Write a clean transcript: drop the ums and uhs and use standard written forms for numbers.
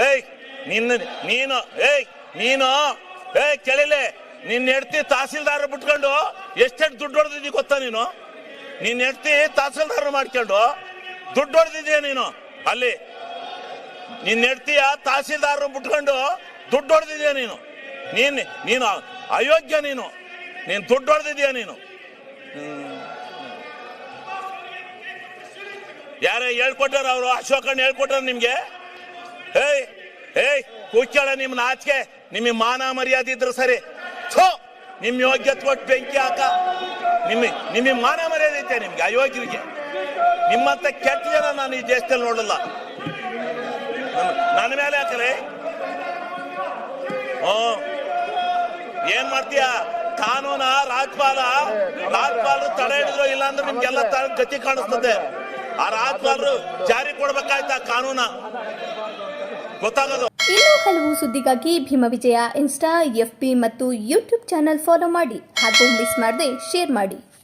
ಏಯ್ ನೀನು ಕೇಳಿಲೆ ನಿನ್ನ ಹೆಂಡ್ತಿ ತಹಸೀಲ್ದಾರ್ ಬಿಟ್ಕೊಂಡು ಎಷ್ಟೆಷ್ಟು ದುಡ್ಡು ಹೊಡೆದಿದ್ದಿ ಗೊತ್ತಾ ನೀನು? ನಿನ್ನ ಹೆಂಡ್ತಿ ತಹಸೀಲ್ದಾರ್ ಮಾಡ್ಕೊಂಡು ದುಡ್ಡು ಹೊಡೆದಿದ್ಯಾ ನೀನು? ಅಲ್ಲಿ ನಿನ್ನ ಹೆಂಡ್ತಿಯ ತಹಸೀಲ್ದಾರ್ ಬಿಟ್ಕೊಂಡು ದುಡ್ಡು ಹೊಡೆದಿದ್ಯಾ ನೀನು? ನೀನು ಅಯೋಗ್ಯ, ನೀನು ದುಡ್ಡು ಹೊಡೆದಿದ್ಯಾ ನೀನು? ಯಾರೇ ಹೇಳ್ಕೊಟ್ಟಾರ? ಅವರು ಅಶೋಕಣ್ಣ ಹೇಳ್ಕೊಟ್ಟಾರ ನಿಮ್ಗೆ? ಕೂತ್ಕೊಳ್ಳ, ನಿಮ್ ನಾಚಿಕೆ, ನಿಮಗೆ ಮಾನ ಮರ್ಯಾದೆ ಇದ್ರೆ ಸರಿ. ನಿಮ್ ಯೋಗ್ಯತೆ ಕೊಟ್ಟು ಬೆಂಕಿ ಹಾಕ. ನಿಮಗೆ ಮಾನ ಮರ್ಯಾದೆ ಐತೆ ನಿಮ್ಗೆ? ಅಯೋಗ್ಯರಿಗೆ ನಿಮ್ಮಂತ ಕೆಟ್ಟ ಜನ ನಾನು ಈ ದೇಶದಲ್ಲಿ ನೋಡಲ್ಲ. ನನ್ನ ಮೇಲೆ ಹಾಕಲೇ ಏನ್ ಮಾಡ್ತೀಯ? ಕಾನೂನ ರಾಜ್ಪಾಲರು ತಡೆ ಹಿಡಿದ್ರು, ಇಲ್ಲಾಂದ್ರೆ ನಿಮ್ಗೆಲ್ಲ ಗತಿ ಕಾಣಿಸ್ತದೆ. ಆ ರಾಜ್ಪಾಲರು ಜಾರಿ ಕೊಡ್ಬೇಕಾಯ್ತಾ ಕಾನೂನ? ಗೊತ್ತಾಗೋದು. ಇನ್ನೂ ಹಲವು ಸುದ್ದಿಗಾಗಿ ಭೀಮ ವಿಜಯ ಇನ್ಸ್ಟಾ, FB ಮತ್ತು ಯೂಟ್ಯೂಬ್ ಚಾನೆಲ್ ಫಾಲೋ ಮಾಡಿ ಹಾಗೂ ಮಿಸ್ ಮಾಡದೆ ಶೇರ್ ಮಾಡಿ.